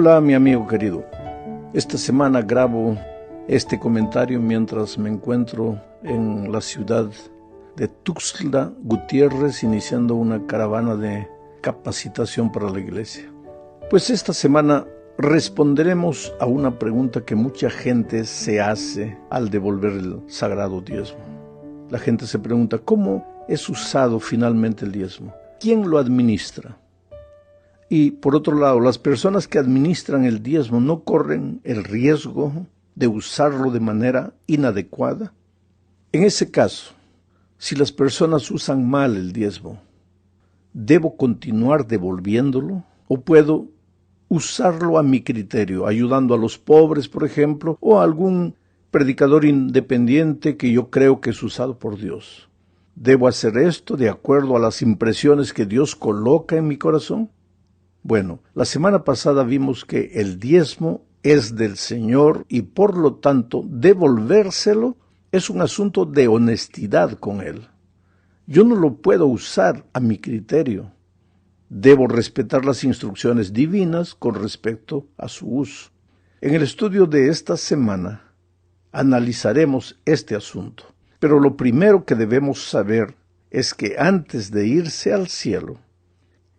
Hola, mi amigo querido. Esta semana grabo este comentario mientras me encuentro en la ciudad de Tuxtla Gutiérrez, iniciando una caravana de capacitación para la iglesia. Pues esta semana responderemos a una pregunta que mucha gente se hace al devolver el sagrado diezmo. La gente se pregunta, ¿cómo es usado finalmente el diezmo? ¿Quién lo administra? Y por otro lado, las personas que administran el diezmo no corren el riesgo de usarlo de manera inadecuada. En ese caso, si las personas usan mal el diezmo, ¿debo continuar devolviéndolo o puedo usarlo a mi criterio, ayudando a los pobres, por ejemplo, o a algún predicador independiente que yo creo que es usado por Dios? ¿Debo hacer esto de acuerdo a las impresiones que Dios coloca en mi corazón? Bueno, la semana pasada vimos que el diezmo es del Señor y por lo tanto devolvérselo es un asunto de honestidad con Él. Yo no lo puedo usar a mi criterio. Debo respetar las instrucciones divinas con respecto a su uso. En el estudio de esta semana analizaremos este asunto. Pero lo primero que debemos saber es que antes de irse al cielo,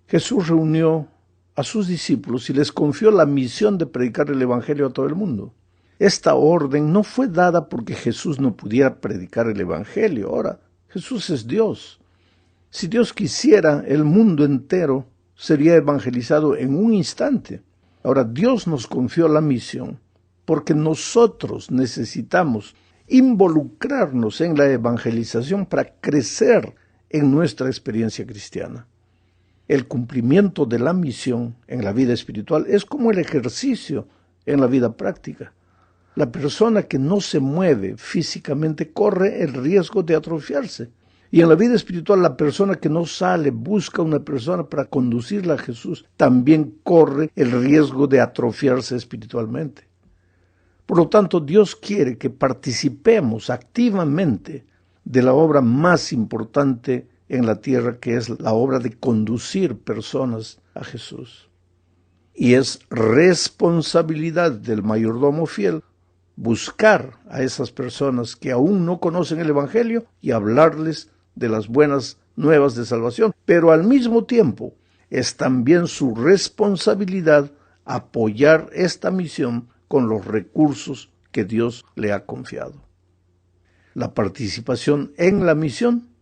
Jesús reunió a sus discípulos y les confió la misión de predicar el Evangelio a todo el mundo. Esta orden no fue dada porque Jesús no pudiera predicar el Evangelio. Ahora, Jesús es Dios. Si Dios quisiera, el mundo entero sería evangelizado en un instante. Ahora, Dios nos confió la misión porque nosotros necesitamos involucrarnos en la evangelización para crecer en nuestra experiencia cristiana. El cumplimiento de la misión en la vida espiritual es como el ejercicio en la vida práctica. La persona que no se mueve físicamente corre el riesgo de atrofiarse. Y en la vida espiritual, la persona que no sale, busca una persona para conducirla a Jesús, también corre el riesgo de atrofiarse espiritualmente. Por lo tanto, Dios quiere que participemos activamente de la obra más importante en la tierra, que es la obra de conducir personas a Jesús. Y es responsabilidad del mayordomo fiel buscar a esas personas que aún no conocen el Evangelio y hablarles de las buenas nuevas de salvación. Pero al mismo tiempo es también su responsabilidad apoyar esta misión con los recursos que Dios le ha confiado. La participación en la misión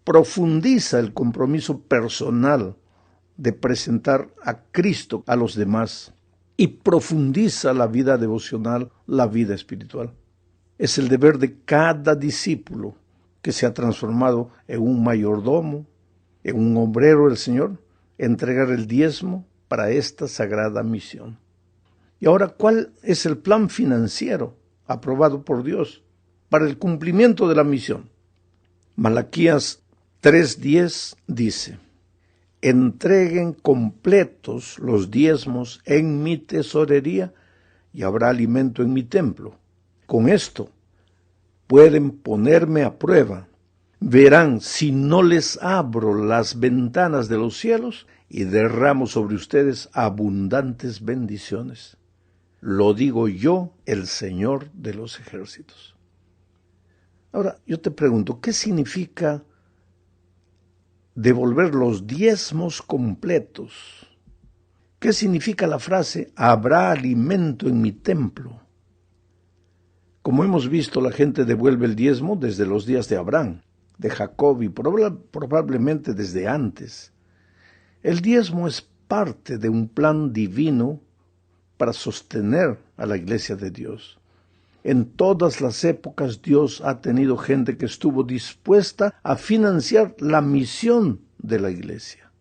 profundiza el compromiso personal de presentar a Cristo a los demás y profundiza la vida devocional, la vida espiritual. Es el deber de cada discípulo que se ha transformado en un mayordomo, en un obrero del Señor, entregar el diezmo para esta sagrada misión. Y ahora, ¿cuál es el plan financiero aprobado por Dios para el cumplimiento de la misión? Malaquías 3:10 dice: entreguen completos los diezmos en mi tesorería y habrá alimento en mi templo. Con esto pueden ponerme a prueba. Verán si no les abro las ventanas de los cielos y derramo sobre ustedes abundantes bendiciones. Lo digo yo, el Señor de los ejércitos. Ahora, yo te pregunto, ¿qué significa devolver los diezmos completos? ¿Qué significa la frase, habrá alimento en mi templo? Como hemos visto, la gente devuelve el diezmo desde los días de Abraham, de Jacob y probablemente desde antes. El diezmo es parte de un plan divino para sostener a la iglesia de Dios. En todas las épocas Dios ha tenido gente que estuvo dispuesta a financiar la misión de la iglesia.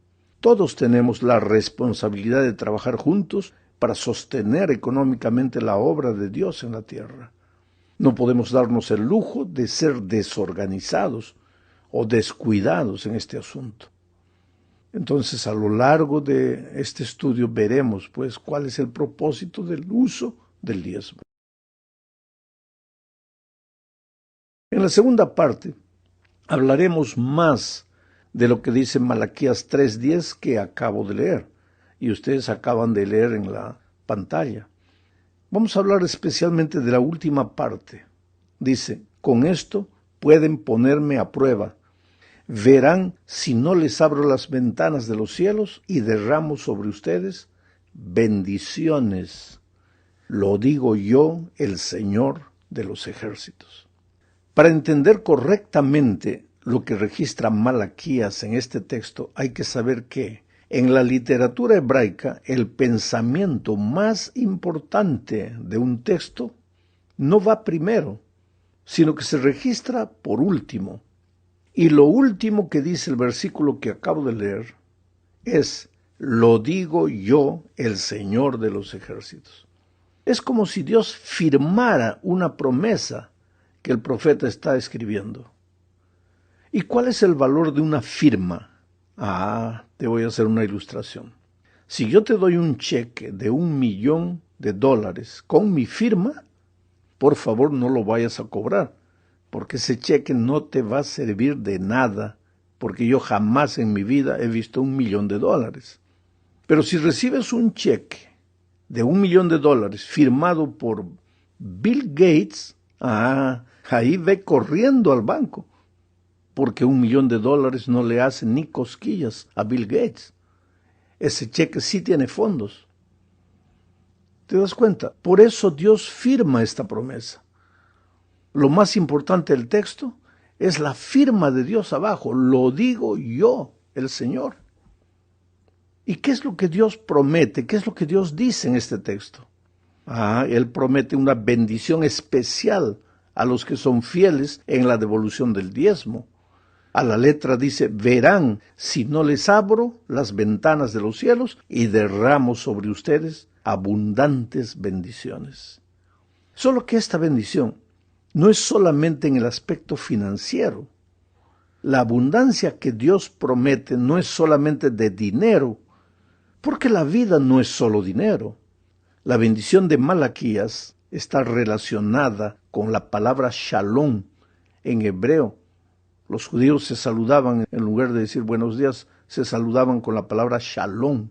Todos tenemos la responsabilidad de trabajar juntos para sostener económicamente la obra de Dios en la tierra. No podemos darnos el lujo de ser desorganizados o descuidados en este asunto. Entonces, a lo largo de este estudio veremos, pues, cuál es el propósito del uso del diezmo. En la segunda parte hablaremos más de lo que dice Malaquías 3:10 que acabo de leer. Y ustedes acaban de leer en la pantalla. Vamos a hablar especialmente de la última parte. Dice, con esto pueden ponerme a prueba. Verán si no les abro las ventanas de los cielos y derramo sobre ustedes bendiciones. Lo digo yo, el Señor de los ejércitos. Para entender correctamente lo que registra Malaquías en este texto, hay que saber que en la literatura hebraica el pensamiento más importante de un texto no va primero, sino que se registra por último. Y lo último que dice el versículo que acabo de leer es, lo digo yo, el Señor de los ejércitos. Es como si Dios firmara una promesa que el profeta está escribiendo. ¿Y cuál es el valor de una firma? Te voy a hacer una ilustración. Si yo te doy un cheque de $1,000,000 con mi firma, por favor no lo vayas a cobrar, porque ese cheque no te va a servir de nada, porque yo jamás en mi vida he visto $1,000,000. Pero si recibes un cheque de $1,000,000 firmado por Bill Gates, ahí ve corriendo al banco, porque $1,000,000 no le hace ni cosquillas a Bill Gates. Ese cheque sí tiene fondos. ¿Te das cuenta? Por eso Dios firma esta promesa. Lo más importante del texto es la firma de Dios abajo. Lo digo yo, el Señor. ¿Y qué es lo que Dios promete? ¿Qué es lo que Dios dice en este texto? Él promete una bendición especial a los que son fieles en la devolución del diezmo. A la letra dice, verán si no les abro las ventanas de los cielos y derramo sobre ustedes abundantes bendiciones. Solo que esta bendición no es solamente en el aspecto financiero. La abundancia que Dios promete no es solamente de dinero, porque la vida no es solo dinero. La bendición de Malaquías está relacionada con la palabra shalom en hebreo. Los judíos se saludaban, en lugar de decir buenos días, se saludaban con la palabra shalom.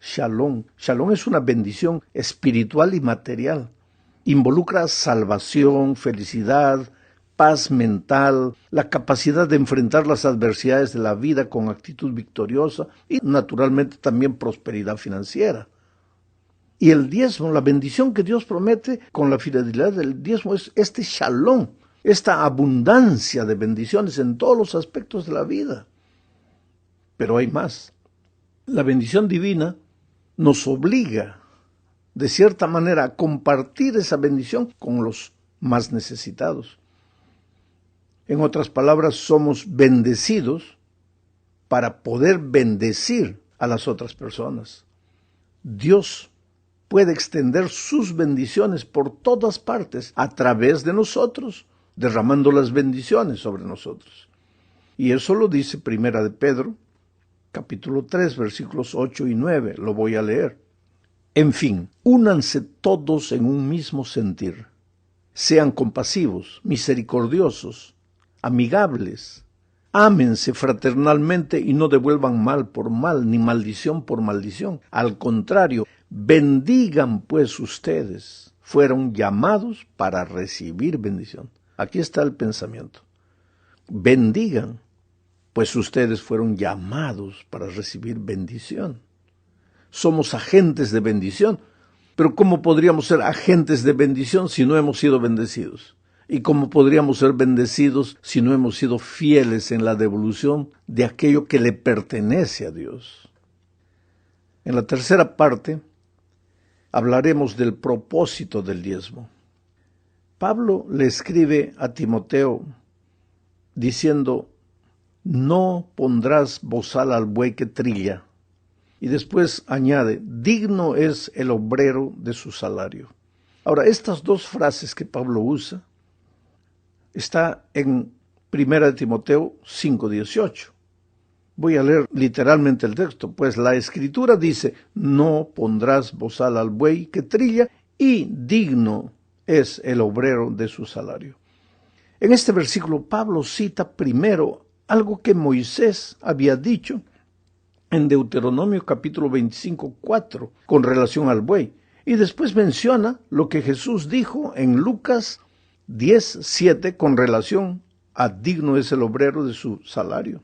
Shalom. Shalom es una bendición espiritual y material. Involucra salvación, felicidad, paz mental, la capacidad de enfrentar las adversidades de la vida con actitud victoriosa y naturalmente también prosperidad financiera. Y el diezmo, la bendición que Dios promete con la fidelidad del diezmo es este shalom, esta abundancia de bendiciones en todos los aspectos de la vida. Pero hay más. La bendición divina nos obliga, de cierta manera, a compartir esa bendición con los más necesitados. En otras palabras, somos bendecidos para poder bendecir a las otras personas. Dios puede extender sus bendiciones por todas partes a través de nosotros, derramando las bendiciones sobre nosotros. Y eso lo dice Primera de Pedro, capítulo 3, versículos 8 y 9. Lo voy a leer. En fin, únanse todos en un mismo sentir. Sean compasivos, misericordiosos, amigables. Ámense fraternalmente y no devuelvan mal por mal, ni maldición por maldición. Al contrario, bendigan pues ustedes. Fueron llamados para recibir bendición. Aquí está el pensamiento. Bendigan, pues ustedes fueron llamados para recibir bendición. Somos agentes de bendición, pero ¿cómo podríamos ser agentes de bendición si no hemos sido bendecidos? ¿Y cómo podríamos ser bendecidos si no hemos sido fieles en la devolución de aquello que le pertenece a Dios? En la tercera parte hablaremos del propósito del diezmo. Pablo le escribe a Timoteo diciendo, no pondrás bozal al buey que trilla. Y después añade, digno es el obrero de su salario. Ahora, estas dos frases que Pablo usa, está en 1 Timoteo 5:18. Voy a leer literalmente el texto, pues la Escritura dice, no pondrás bozal al buey que trilla, y digno es el obrero de su salario. En este versículo, Pablo cita primero algo que Moisés había dicho en Deuteronomio capítulo 25:4, con relación al buey. Y después menciona lo que Jesús dijo en Lucas 10:7 con relación a digno es el obrero de su salario.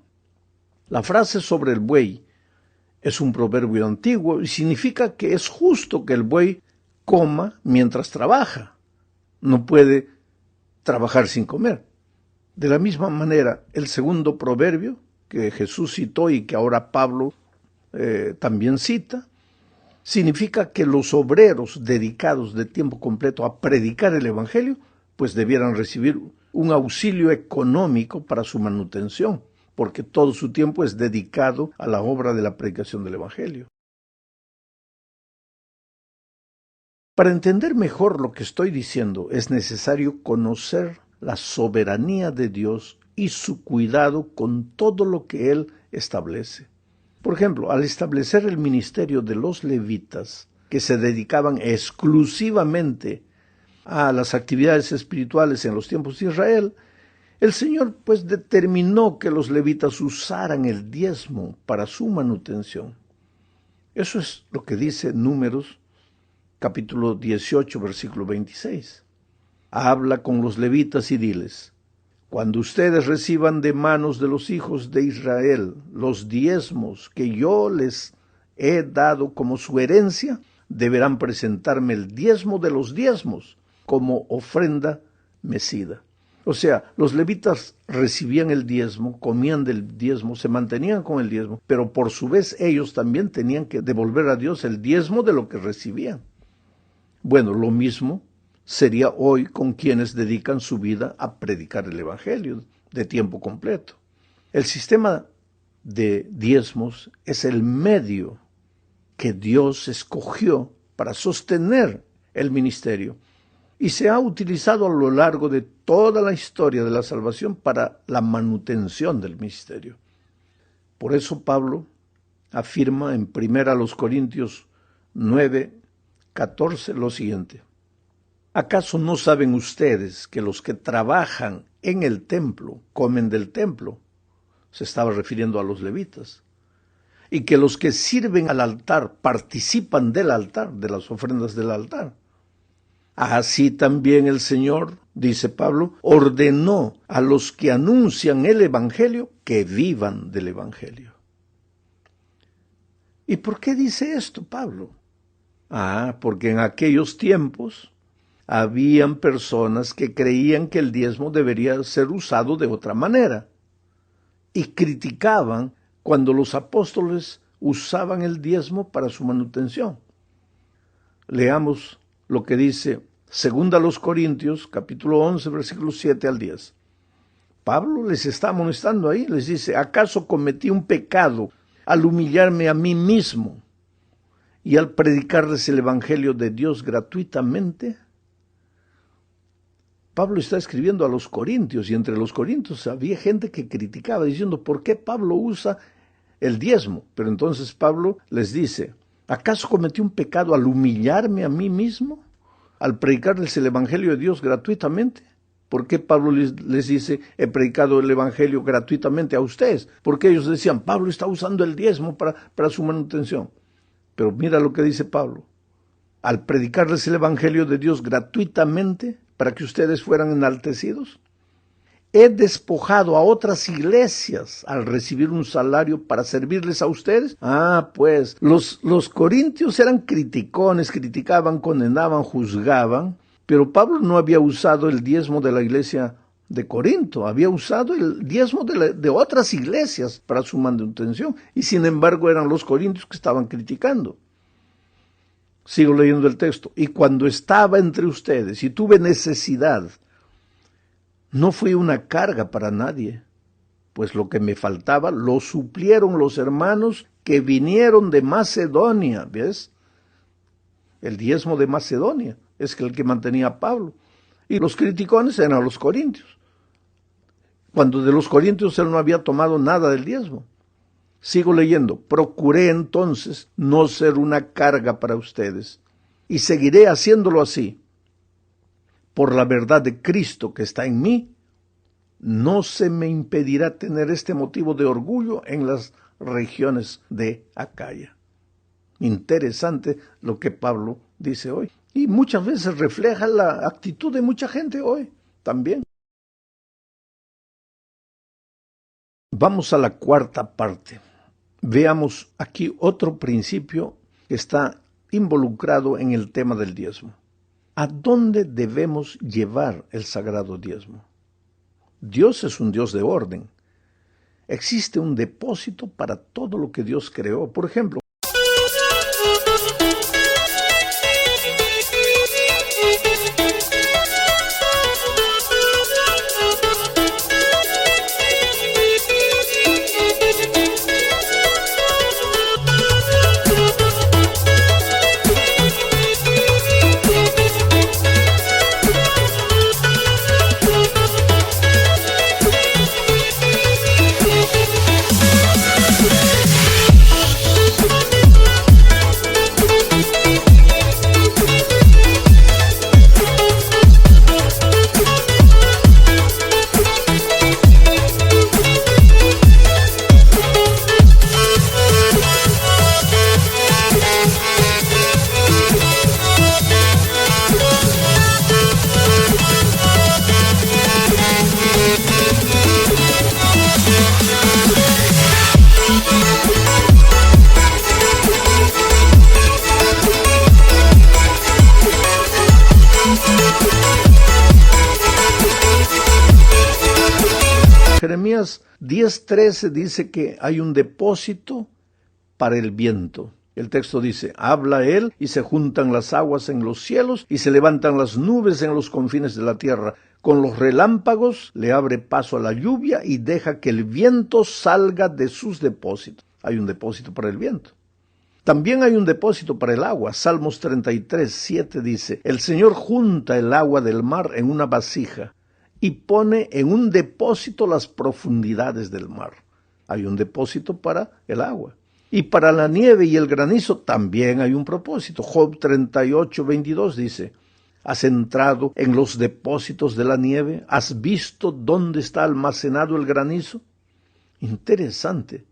La frase sobre el buey es un proverbio antiguo y significa que es justo que el buey coma mientras trabaja. No puede trabajar sin comer. De la misma manera, el segundo proverbio que Jesús citó y que ahora Pablo también cita, significa que los obreros dedicados de tiempo completo a predicar el Evangelio, pues debieran recibir un auxilio económico para su manutención, porque todo su tiempo es dedicado a la obra de la predicación del Evangelio. Para entender mejor lo que estoy diciendo, es necesario conocer la soberanía de Dios y su cuidado con todo lo que Él establece. Por ejemplo, al establecer el ministerio de los levitas, que se dedicaban exclusivamente a las actividades espirituales en los tiempos de Israel, el Señor pues determinó que los levitas usaran el diezmo para su manutención. Eso es lo que dice Números capítulo 18, versículo 26. Habla con los levitas y diles: cuando ustedes reciban de manos de los hijos de Israel los diezmos que yo les he dado como su herencia, deberán presentarme el diezmo de los diezmos como ofrenda mecida. O sea, los levitas recibían el diezmo, comían del diezmo, se mantenían con el diezmo, pero por su vez ellos también tenían que devolver a Dios el diezmo de lo que recibían. Bueno, lo mismo sería hoy con quienes dedican su vida a predicar el Evangelio de tiempo completo. El sistema de diezmos es el medio que Dios escogió para sostener el ministerio y se ha utilizado a lo largo de toda la historia de la salvación para la manutención del ministerio. Por eso Pablo afirma en 1 Corintios 9:14 lo siguiente: ¿acaso no saben ustedes que los que trabajan en el templo comen del templo? Se estaba refiriendo a los levitas. Y que los que sirven al altar participan del altar, de las ofrendas del altar. Así también el Señor, dice Pablo, ordenó a los que anuncian el Evangelio que vivan del Evangelio. ¿Y por qué dice esto Pablo? Porque en aquellos tiempos habían personas que creían que el diezmo debería ser usado de otra manera y criticaban cuando los apóstoles usaban el diezmo para su manutención. Leamos lo que dice 2 Corintios, capítulo 11, versículos 7 al 10. Pablo les está amonestando ahí, les dice: ¿acaso cometí un pecado al humillarme a mí mismo y al predicarles el Evangelio de Dios gratuitamente? Pablo está escribiendo a los corintios, y entre los corintios había gente que criticaba diciendo: ¿por qué Pablo usa el diezmo? Pero entonces Pablo les dice: ¿acaso cometí un pecado al humillarme a mí mismo, al predicarles el Evangelio de Dios gratuitamente? ¿Por qué Pablo les dice: he predicado el Evangelio gratuitamente a ustedes? Porque ellos decían: Pablo está usando el diezmo para su manutención. Pero mira lo que dice Pablo: al predicarles el Evangelio de Dios gratuitamente, para que ustedes fueran enaltecidos, he despojado a otras iglesias al recibir un salario para servirles a ustedes. Pues los corintios eran criticones, criticaban, condenaban, juzgaban, pero Pablo no había usado el diezmo de la iglesia de Corinto, había usado el diezmo de otras iglesias para su manutención, y sin embargo eran los corintios que estaban criticando. Sigo leyendo el texto. Y cuando estaba entre ustedes y tuve necesidad, no fui una carga para nadie, pues lo que me faltaba lo suplieron los hermanos que vinieron de Macedonia. ¿Ves? El diezmo de Macedonia es el que mantenía a Pablo. Y los criticones eran los corintios, cuando de los corintios él no había tomado nada del diezmo. Sigo leyendo. Procuré entonces no ser una carga para ustedes, y seguiré haciéndolo así. Por la verdad de Cristo que está en mí, no se me impedirá tener este motivo de orgullo en las regiones de Acaya. Interesante lo que Pablo dice hoy. Y muchas veces refleja la actitud de mucha gente hoy también. Vamos a la cuarta parte. Veamos aquí otro principio que está involucrado en el tema del diezmo. ¿A dónde debemos llevar el sagrado diezmo? Dios es un Dios de orden. Existe un depósito para todo lo que Dios creó. Por ejemplo, Jeremías 10:13 dice que hay un depósito para el viento. El texto dice, habla él y se juntan las aguas en los cielos y se levantan las nubes en los confines de la tierra. Con los relámpagos le abre paso a la lluvia y deja que el viento salga de sus depósitos. Hay un depósito para el viento. También hay un depósito para el agua. Salmos 33:7 dice, el Señor junta el agua del mar en una vasija y pone en un depósito las profundidades del mar. Hay un depósito para el agua. Y para la nieve y el granizo también hay un propósito. Job 38:22 dice, ¿has entrado en los depósitos de la nieve? ¿Has visto dónde está almacenado el granizo? Interesante.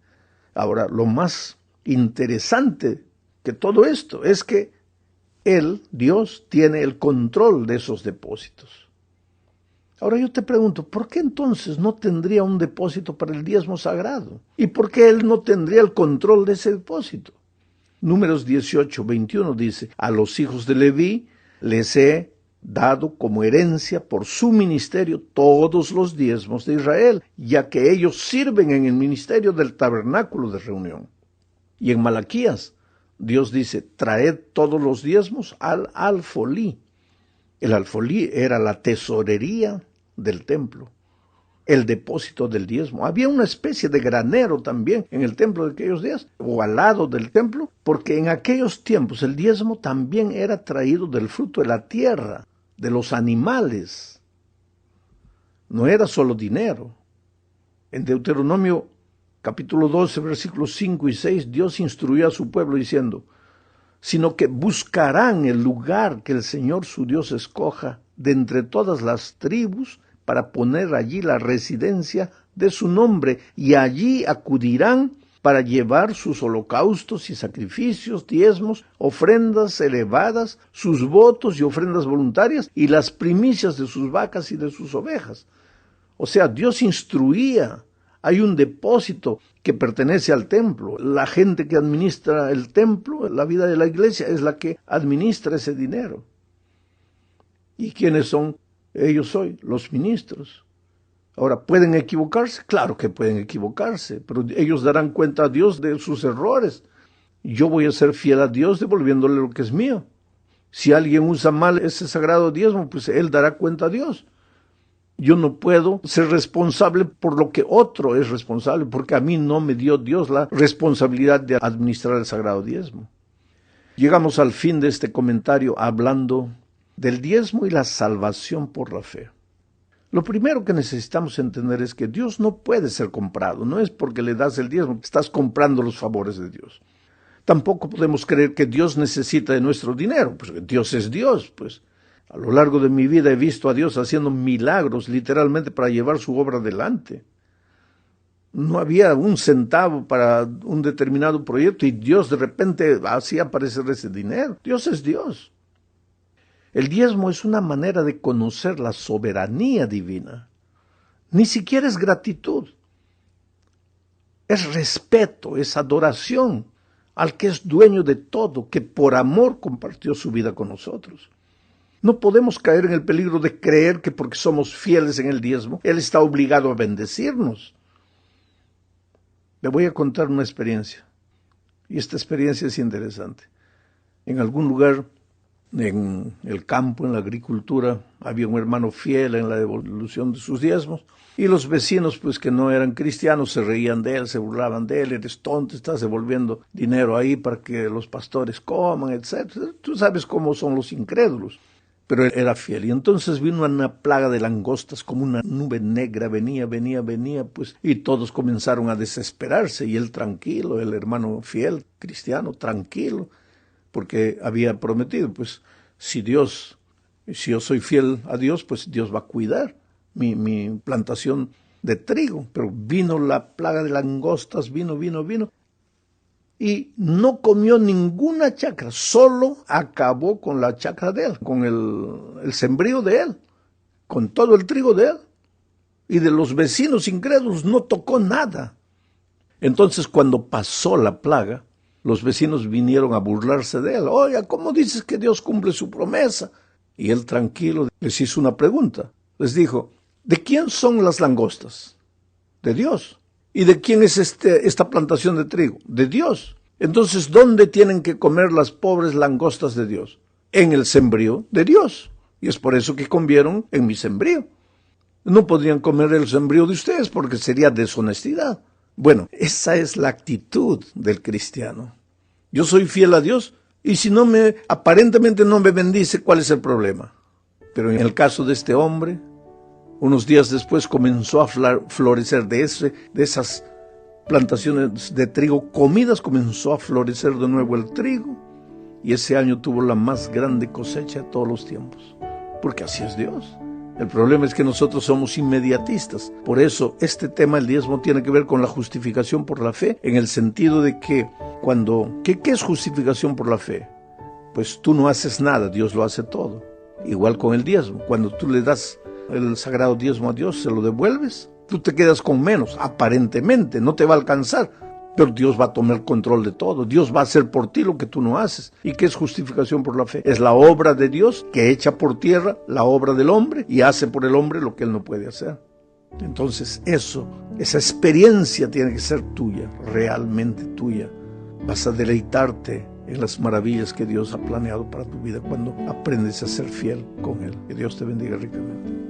Ahora, lo más interesante que todo esto es que Él, Dios, tiene el control de esos depósitos. Ahora yo te pregunto, ¿por qué entonces no tendría un depósito para el diezmo sagrado? ¿Y por qué Él no tendría el control de ese depósito? Números 18:21 dice, a los hijos de Leví les he dado como herencia por su ministerio todos los diezmos de Israel, ya que ellos sirven en el ministerio del tabernáculo de reunión. Y en Malaquías, Dios dice, traed todos los diezmos al alfolí. El alfolí era la tesorería del templo, el depósito del diezmo. Había una especie de granero también en el templo de aquellos días, o al lado del templo, porque en aquellos tiempos el diezmo también era traído del fruto de la tierra, de los animales. No era solo dinero. En Deuteronomio capítulo 12, versículos 5 y 6, Dios instruyó a su pueblo diciendo, sino que buscarán el lugar que el Señor su Dios escoja de entre todas las tribus para poner allí la residencia de su nombre, y allí acudirán para llevar sus holocaustos y sacrificios, diezmos, ofrendas elevadas, sus votos y ofrendas voluntarias, y las primicias de sus vacas y de sus ovejas. O sea, Dios instruía. Hay un depósito que pertenece al templo. La gente que administra el templo, la vida de la iglesia, es la que administra ese dinero. ¿Y quiénes son ellos hoy? Los ministros. Ahora, ¿pueden equivocarse? Claro que pueden equivocarse, pero ellos darán cuenta a Dios de sus errores. Yo voy a ser fiel a Dios devolviéndole lo que es mío. Si alguien usa mal ese sagrado diezmo, pues él dará cuenta a Dios. Yo no puedo ser responsable por lo que otro es responsable, porque a mí no me dio Dios la responsabilidad de administrar el sagrado diezmo. Llegamos al fin de este comentario hablando del diezmo y la salvación por la fe. Lo primero que necesitamos entender es que Dios no puede ser comprado. No es porque le das el diezmo, estás comprando los favores de Dios. Tampoco podemos creer que Dios necesita de nuestro dinero, pues Dios es Dios, pues. A lo largo de mi vida he visto a Dios haciendo milagros, literalmente, para llevar su obra adelante. No había un centavo para un determinado proyecto y Dios de repente hacía aparecer ese dinero. Dios es Dios. El diezmo es una manera de conocer la soberanía divina. Ni siquiera es gratitud. Es respeto, es adoración al que es dueño de todo, que por amor compartió su vida con nosotros. No podemos caer en el peligro de creer que porque somos fieles en el diezmo, Él está obligado a bendecirnos. Le voy a contar una experiencia, y esta experiencia es interesante. En algún lugar, en el campo, en la agricultura, había un hermano fiel en la devolución de sus diezmos, y los vecinos, pues que no eran cristianos, se reían de él, se burlaban de él: eres tonto, estás devolviendo dinero ahí para que los pastores coman, etc. Tú sabes cómo son los incrédulos. Pero él era fiel. Y entonces vino una plaga de langostas, como una nube negra, venía, pues, y todos comenzaron a desesperarse, y él tranquilo, el hermano fiel, cristiano, tranquilo, porque había prometido, pues, si yo soy fiel a Dios, pues Dios va a cuidar mi plantación de trigo. Pero vino la plaga de langostas, vino, y no comió ninguna chacra, solo acabó con la chacra de él, con el sembrío de él, con todo el trigo de él. Y de los vecinos incrédulos no tocó nada. Entonces, cuando pasó la plaga, los vecinos vinieron a burlarse de él. Oiga, ¿cómo dices que Dios cumple su promesa? Y él, tranquilo, les hizo una pregunta. Les dijo: ¿de quién son las langostas? De Dios. ¿Y de quién es esta plantación de trigo? De Dios. Entonces, ¿dónde tienen que comer las pobres langostas de Dios? En el sembrío de Dios. Y es por eso que comieron en mi sembrío. No podrían comer el sembrío de ustedes porque sería deshonestidad. Bueno, esa es la actitud del cristiano. Yo soy fiel a Dios, y si aparentemente no me bendice, ¿cuál es el problema? Pero en el caso de este hombre, unos días después comenzó a florecer de esas plantaciones de trigo comidas, comenzó a florecer de nuevo el trigo, y ese año tuvo la más grande cosecha de todos los tiempos, porque así es Dios. El problema es que nosotros somos inmediatistas. Por eso este tema, el diezmo, tiene que ver con la justificación por la fe, en el sentido de que ¿qué es justificación por la fe? Pues tú no haces nada, Dios lo hace todo. Igual con el diezmo, cuando tú le das el sagrado diezmo a Dios, se lo devuelves, tú te quedas con menos, aparentemente, no te va a alcanzar, pero Dios va a tomar control de todo. Dios va a hacer por ti lo que tú no haces. ¿Y qué es justificación por la fe? Es la obra de Dios que echa por tierra la obra del hombre y hace por el hombre lo que él no puede hacer. Entonces esa experiencia tiene que ser tuya, realmente tuya. Vas a deleitarte en las maravillas que Dios ha planeado para tu vida cuando aprendes a ser fiel con Él. Que Dios te bendiga ricamente.